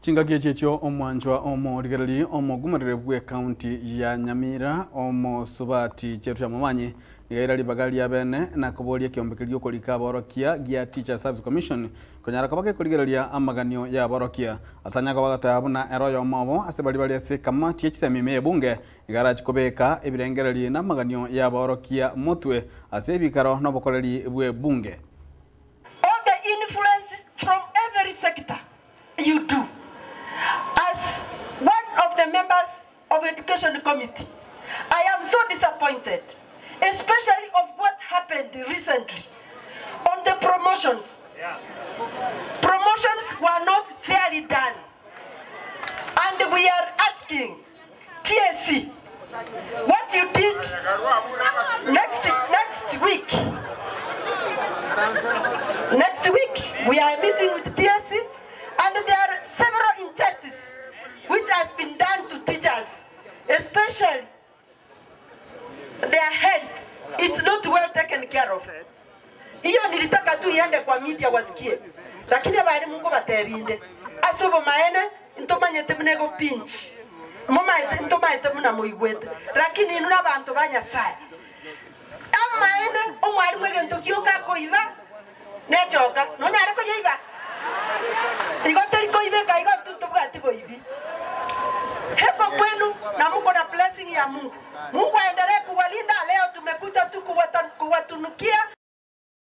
Chingagie checho omwanjwa omorigereri omogumarire bwe county ya Nyamira omosubati chetu ya mamanyi igairari bagali ya bene na kuboria kiombekerio kolika borokia gia Teacher Service Commission konyara kabake koligereria amaganio ya borokia asanya kwa gatabuna eroyo mobo asebali bali ase kamati y'ekisemi ya bunge igara chikobeka ebirengereri na amaganio ya borokia motwe ase ebikaro n'obukoreri bwe bunge. All the influence from every sector you do. As one of the members of the Education Committee, I am so disappointed, especially of what happened recently on the promotions. Promotions were not fairly done. And we are asking TSC, what you did next week. Next week, we are meeting with TSC, and there are several injustices which has been done to teachers, especially their health. It's not well taken care of. Hiyo nilitaka tu iende kwa media wasikie, lakini bali Mungu batebinde asobo maene ntomanye temnego pinch mama ntomanye temuna muigwete lakini inuna bantu banyasai amaene omwari mwege ntokioka koiba nechoka nonyare ko yiba igoteri ko ibe kai gotu tubwati ko ibi hepo kwenu na Mungu na blessing ya Mungu. Mungu aendelee kuwalinda. Leo tumekuja tu kuwatunukia